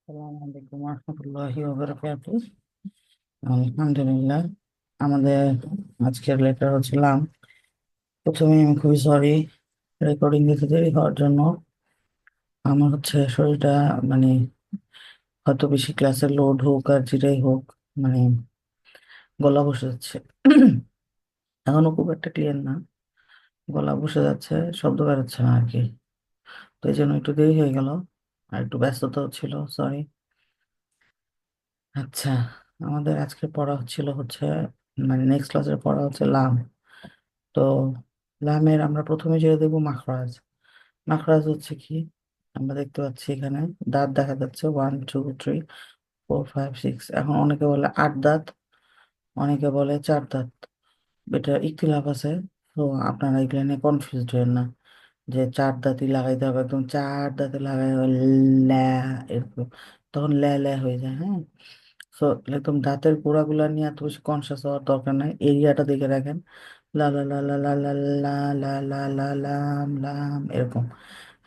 আসসালামু আলাইকুম রহমতুল্লাহি ওয়া বারাকাতুহু। আলহামদুলিল্লাহ। আমাদের আজকের লেটার হচ্ছিলাম, প্রথমে আমি খুবই সরি রেকর্ডিং দিতে দেরি হওয়ার জন্য। আমার শরীরটা মানে হয়তো বেশি ক্লাসের লোড হোক আর যেটাই হোক, মানে গলা বসে যাচ্ছে। এখনো খুব একটা ক্লিয়ার না, গলা বসে যাচ্ছে, শব্দ বেরোচ্ছে না আর কি। তো এই জন্য একটু দেরি হয়ে গেল, আর একটু ব্যস্ততা ছিল, সরি। আচ্ছা, আমাদের আজকে পড়া মানে নেক্সট ক্লাসের পড়া হচ্ছে লাম। তো লামের আমরা প্রথমে যেটা দেখবো মাখরাজ। মাখরাজ হচ্ছে কি, আমরা দেখতে পাচ্ছি এখানে দাঁত দেখা যাচ্ছে 1 2 3 4 5 6। এখন অনেকে বলে 8 দাঁত, অনেকে বলে 4 দাঁত, এটা ইখতিলাফ আছে। তো আপনারা এগুলো নিয়ে কনফিউজড হবেন না যে 4 দাঁতই লাগাইতে হবে, একদম 4 দাঁতে লাগাই হবে ল্যা এরকম, তখন ল্যা ল্যা হয়ে যায়। হ্যাঁ, সো একদম দাঁতের গোড়াগুলা নিয়ে এত বেশি কনসিয়াস হওয়ার দরকার নাই, এরিয়াটা দেখে রাখেন। লা লা লা লা লা লা লা লা লা লা লাম লাম এরকম।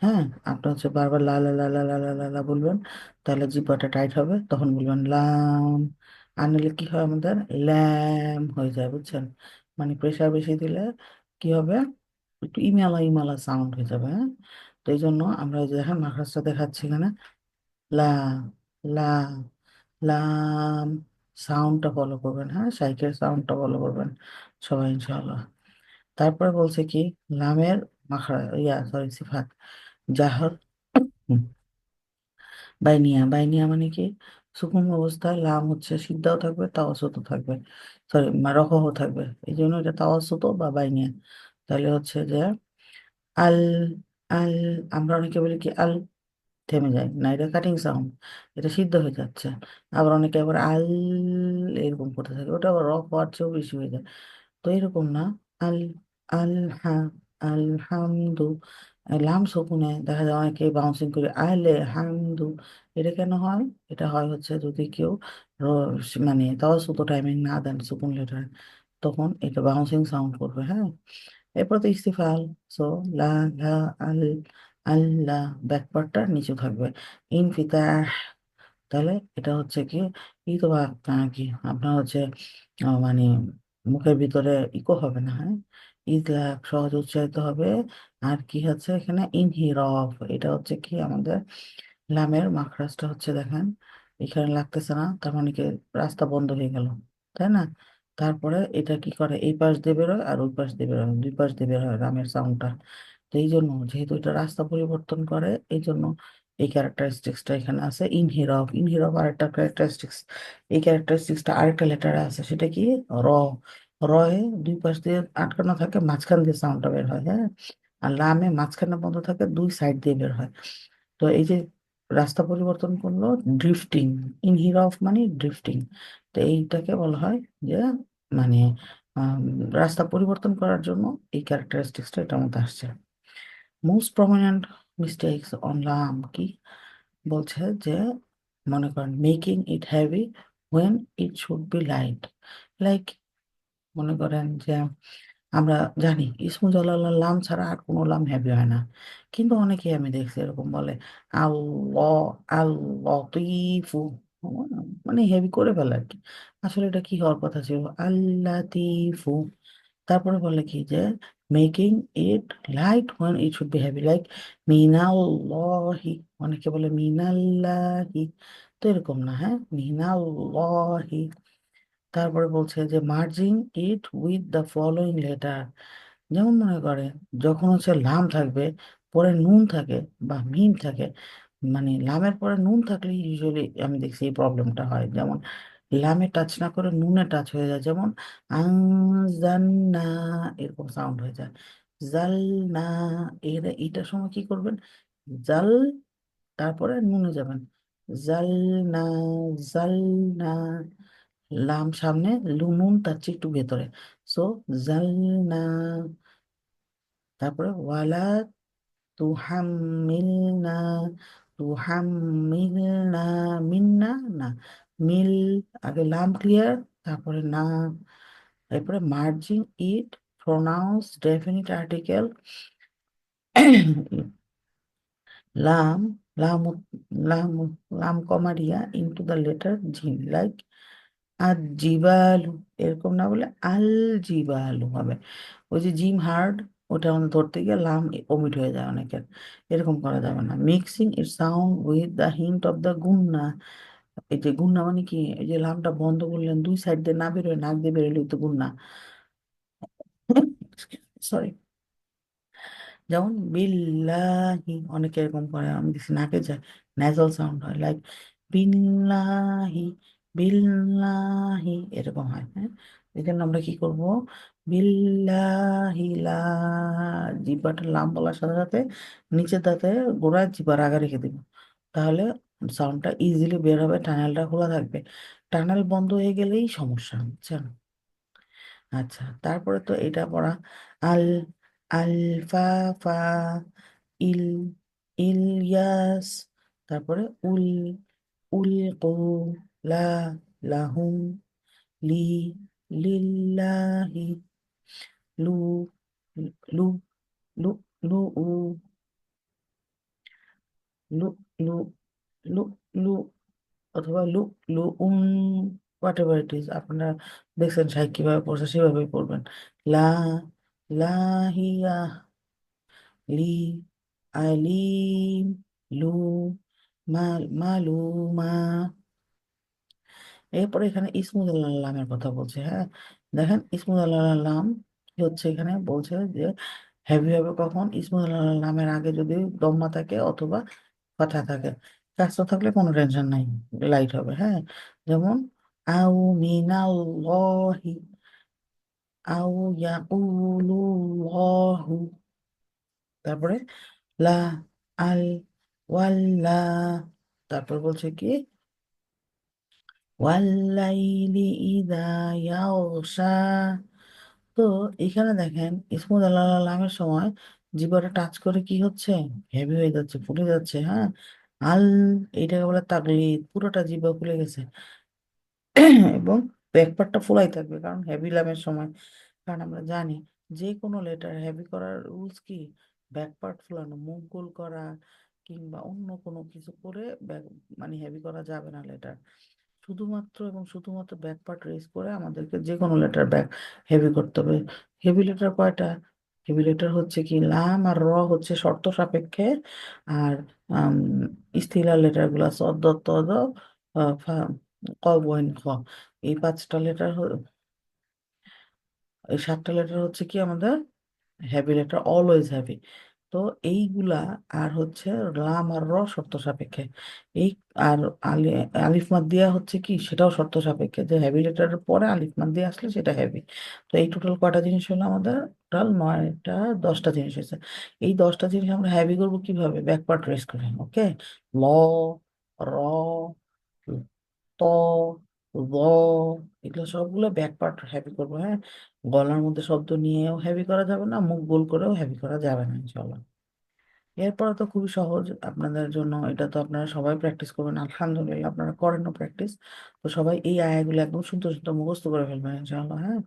হ্যাঁ, আপনি বারবার লা লা লা লা লা লা লা লা বলবেন, তাহলে জিহ্বাটা টাইট হবে, তখন বলবেন লাম। আর নিলে কি হয়, আমাদের ল্যাম হয়ে যায়, বুঝছেন? মানে প্রেশার বেশি দিলে কি হবে, একটু ইমালা ইমালা সাউন্ড হয়ে যাবে। হ্যাঁ, তো এই জন্য আমরা এই যে দেখেন মাখাসটা দেখাচ্ছি এখানে, লা লা লাম, সাউন্ডটা ফলো করবেন। হ্যাঁ, সাইকেল সাউন্ডটা ফলো করবেন সবাই ইনশাআল্লাহ। তারপরে বলছে কি, লামের মাখরা সরি সিফাত জাহর, হুম, বাইনিয়া। বাইনিয়া মানে কি, সুকুন অবস্থায় লাম সিদ্ধাও থাকবে, তাওয়াসুতও থাকবে, সরি রখও থাকবে, এই জন্য এটা তাওয়াসুত বা বাইনিয়া। তাহলে যে আল আল, আমরা অনেকে বলি কি আল, থেমে যায় না, এটা কাটিং সাউন্ড, এটা সিদ্ধ হয়ে যাচ্ছে। আবার অনেকে আবার আল এরকম করতে থাকে, ওটা আবার রফ হওয়ার চেয়েও বেশি হয়ে যায়। তো এরকম না, আল আল হা আলহামদু, লাম শকুনে দেখা যায় অনেকে বাউন্সিং করে আলে হামদু। এটা কেন হয়? এটা হয় যদি কেউ মানে তাওয়াসুত টাইমিং না দেন সুকুন লেটার, তখন এটা বাউন্সিং সাউন্ড করবে। হ্যাঁ, এরপর তো ইস্তিফাল। সো লা লা আল, আল্লাহ, ব্যাকপার্টটা নিচু থাকবে। ইনফিতাহ, তাহলে এটা কি, ই তো কি আপনার মানে মুখের ভিতরে ইকো হবে না। হ্যাঁ, ইজলাক সহজ উচ্চারিত হবে। আর কি এখানে ইনহিরফ, এটা কি আমাদের লামের মাখরাজটা দেখেন এখানে লাগতেছে না, তার মানে কি রাস্তা বন্ধ হয়ে গেল, তাই না? তারপরে এটা কি করে, এই পাশ দিয়ে বেরোয় আর ওই পাশ দিয়ে বেরোয়, দুই পাশ দিয়ে বের হয় লামের সাউন্ডটা। তো এই জন্য যেহেতু এটা রাস্তা পরিবর্তন করে, এই জন্য এই ক্যারেক্টারিস্টিক্সটা এখানে আছে। ইনহিরফ, ইনহিরফ আরেকটা ক্যারেক্টারিস্টিক্স, এই ক্যারেক্টারিস্টিক্সটা আরেকটা লেটারে আছে, সেটা কি, র। রয়ে দুই পাশ দিয়ে আটকানো থাকে, মাঝখান দিয়ে সাউন্ডটা বের হয়। হ্যাঁ, আর লামে মাঝখানে বন্ধ থাকে, দুই সাইড দিয়ে বের হয়। তো এই যে রাস্তা পরিবর্তন করলো, ড্রিফটিং, ইনহিরফ মানে ড্রিফটিং। তো এইটাকে বলা হয় যে মানে আম, রাস্তা পরিবর্তন করার জন্য এই ক্যারেক্টারিস্টিক্সটা এটার মধ্যে আসছে। মোস্ট প্রমিনেন্ট মিস্টেকস অন লাম কি বলছে যে, মনে করেন making it heavy when it should B light. Like, মনে করেন যে আমরা জানি ইসমু জালাল লাম ছাড়া আর কোনো লাম হ্যাভি হয় না, কিন্তু অনেকে আমি দেখছি এরকম বলে আল্লাহ, আল্লাহ লতিফু, মানে হেভি করে ফেলে আর কি। আসলে এটা কি হওয়ার কথা ছিল, আল্লাহ তিফু। তারপরে বলে কি যে making it light when it should be heavy, like মিনাল্লাহি, অনেকে বলে মিনাল্লাহি, তো এরকম না। হ্যাঁ, মিনাল্লাহি। তারপরে বলছে যে merging it with the following letter. যেমন মনে করে যখন লাম থাকবে, পরে নুন থাকে বা মিম থাকে, মানে লামের পরে নুন থাকলে ইউজুয়ালি আমি দেখছি এই প্রবলেমটা হয়। যেমন লামে টাচ না করে নুনে টাচ হয়ে যায়, যেমন আনজান্না এরকম সাউন্ড হয়ে যায়। জালনা, এইটার সময় কি করবেন, জাল, তারপরে নুনে যাবেন, জালনা, জালনা, লাম সামনে, নুন তার চেয়ে একটু ভেতরে। সো জালনা, তারপরে ওয়ালা তুহাম্মিলনা, তুহাম্মিলনা, মিন্না না, মিল, আগে লাম ক্লিয়ার, তারপরে না, এরপরে merging it, pronounce definite article লাম, লাম, লাম, লাম কমা রিয়া ইন্টু দ্য লেটার জিম, লাইক আর জিবালু, এরকম না বলে আল জিবালু হবে। ওই যে জিম হার্ড, ওটা আমাদের ধরতে গিয়ে লাম ওমিট হয়ে যায় অনেকের, এরকম করা যাবে না। Mixing it sound with the hint of the গুন্না। এই যে গুন্না মানে কি, এই যে লামটা বন্ধ করলেন, দুই সাইড দিয়ে না বেরোয়, নাক দিয়ে বেরোলেই তো গুন্না। সরি। যেমন বিল্লাহি, অনেকে এরকম করে, আমি দেখছি নাকে যায়, ন্যাজাল সাউন্ড হয়, লাইক বিল্লাহি, বিল্লাহি, এরকম হয়। হ্যাঁ, এই জন্য আমরা কি করব, বিল্লাহি লা, জিব্বাটা লাম বলার সাথে সাথে নিচের দাঁতে গোড়ায় জিব্বার আগা রেখে দিব, তাহলে সাউন্ডটা ইজিলি বের হবে, টানেলটা খোলা থাকবে। টানেল বন্ধ হয়ে গেলেই সমস্যা, বুঝছেন? আচ্ছা, তারপরে তো এটা পড়া, আল, আলফাফা, ইল, ইলিয়াস, তারপরে উল, উলকু, লা, লাহুম, লি, লিল্লাহি, লু, লু, লু, লু, উ, লু, লু, লু, লু, অথবা লু, লু, হোয়াট এভার ইট ইজ, আপনারা দেখছেন সাহেব কিভাবে পড়ছে সেভাবেই পড়বেন। লা, লাহিয়া, লি, আলিম, লু, মাল, মালুমা। এরপরে এখানে ইসমুল আল্লামের কথা বলছে। হ্যাঁ, দেখেন ইসমুল আল্লাম কি হচ্ছে, এখানে বলছে যে হেভি হবে কখন, ইসমুল আল্লামের আগে যদি দম্মা থাকে অথবা কথা থাকে। কাজটা থাকলে কোনো টেনশন নাই, লাইট হবে। হ্যাঁ, যেমন আউ মিনাল্লাহি, আউ ইয়াকুলুল্লাহু, তারপরে লা, আল, ওয়াল্লা, তারপর বলছে কি ওয়াল্লাইলি ইদা ইয়াগশা। তো এখানে দেখেন ইসমুল আল্লামের সময় জিহ্বাটা টাচ করে কি হচ্ছে, হেভি হয়ে যাচ্ছে, ফুলে যাচ্ছে। হ্যাঁ, আল, এইটাকে বলে তাকলিদ, পুরোটা জিহ্বা ফুলে গেছে। এবং ব্যাকপার্টটা ফুলাই থাকবে, কারণ হেভি লামের সময়। কারণ আমরা জানি যে কোনো লেটার হেভি করার রুলস কি, ব্যাকপার্ট ফুলানো, মুখ গোল করা কিংবা অন্য কোনো কিছু করে মানে হেভি করা যাবে না লেটার। শুধুমাত্র এবং শুধুমাত্র ব্যাক পার্ট রেজ করে আমাদেরকে যে কোনো লেটার ব্যাক হেভি করতে হবে। হেভি লেটার কয়টা, হেভি লেটার হচ্ছে কি লাম আর র হচ্ছে শর্ত সাপেক্ষে, আর আম, স্থিলার লেটার গুলা সদ, তদ, ক, বইন, খ, এই পাঁচটা লেটার, এই সাতটা লেটার হচ্ছে কি আমাদের হেভি লেটার, অলওয়েজ হেভি। তো এইগুলা, আর হচ্ছে লাম আর র শর্ত সাপেক্ষে, এই, আর আলি, আলিফ মাদ দিয়া হচ্ছে কি, সেটাও শর্ত সাপেক্ষে, যে হেভি লেটারের পরে আলিফ মাদ দিয়ে আসলে সেটা হেভি। তো এই টোটাল কয়টা জিনিস হলো আমাদের, টোটাল 9টা, 10টা জিনিস হয়েছে। এই 10টা জিনিস আমরা হেভি করবো কিভাবে, ব্যাকপার্ট রেস করে। ওকে, ল, র, ত, ব, এগুলো সবগুলো ব্যাক পার্ট হেভি করবো। হ্যাঁ, গলার মধ্যে শব্দ নিয়েও হেভি করা যাবে না, মুখ গোল করেও হেভি করা যাবে না ইনশাল্লাহ। এরপরে তো খুবই সহজ আপনাদের জন্য, এটা তো আপনারা সবাই প্র্যাকটিস করবেন, আলহামদুলিল্লাহ আপনারা করেনও প্র্যাকটিস। তো সবাই এই আয়াগুলো একদম সুন্দর সুন্দর মুখস্থ করে ফেলবেন ইনশাল্লাহ। হ্যাঁ,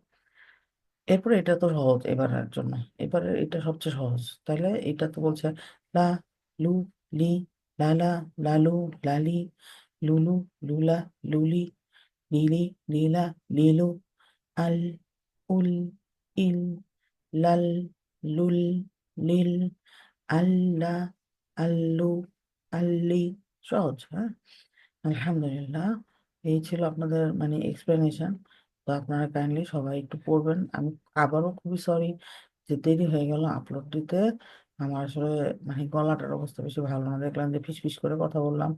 এরপরে এটা তো সহজ এবারের জন্য, এবারে এটা সবচেয়ে সহজ। তাহলে এটা তো বলছে লা, লু, লি, লালা, লালু, লালি, লুলু, লুলা, লুলি, লিলি, লীলা, লিলু, আল, উল, ইল, লাল, লুল, লিল, আল্লাহ, আল্লু, আল্লি। সহজ। হ্যাঁ, আলহামদুলিল্লাহ। এই ছিল আপনাদের মানে এক্সপ্লেনেশন। তো আপনারা কাইন্ডলি সবাই একটু পড়বেন। আমি আবারও খুবই সরি যে দেরি হয়ে গেল আপলোড দিতে। আমার আসলে মানে গলাটার অবস্থা বেশি ভালো না, দেখলাম যে ফিস ফিস করে কথা বললাম।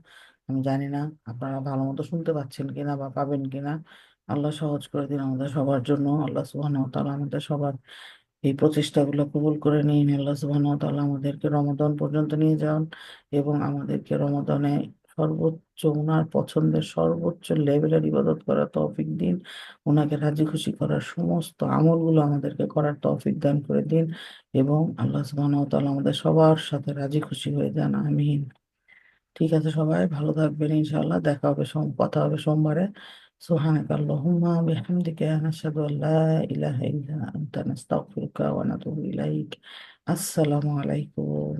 আমি জানি না আপনারা ভালো মতো শুনতে পাচ্ছেন কিনা বা পাবেন কিনা। আল্লাহ সহজ করে দিন আমাদের সবার জন্য। আল্লাহ সুবহানাহু ওয়া তাআলা আমাদের সবার এই প্রচেষ্টাগুলো কবুল করে নিন। আল্লাহ সুবহানাহু ওয়া তাআলা আমাদেরকে রমাদান পর্যন্ত নিয়ে যান এবং আমাদেরকে রমাদানে সর্বোচ্চ, ওনার পছন্দের সর্বোচ্চ লেভেলের ইবাদত করার তৌফিক দিন। ওনাকে রাজি খুশি করার সমস্ত আমলগুলো আমাদেরকে করার তৌফিক দান করে দিন এবং আল্লাহ সুবহানাহু ওয়া তাআলা আমাদের সবার সাথে রাজি খুশি হয়ে যান, আমিন। ঠিক আছে, সবাই ভালো থাকবেন ইনশাআল্লাহ, দেখা হবে, কথা হবে সোমবারে। সুবহানাকা আল্লাহুম্মা বিহামদিকা নাশহাদু আল্লা ইলাহা ইল্লা আনতা নাস্তাগফিরুকা ওয়া নাতুবু ইলাইক। আসসালামু আলাইকুম।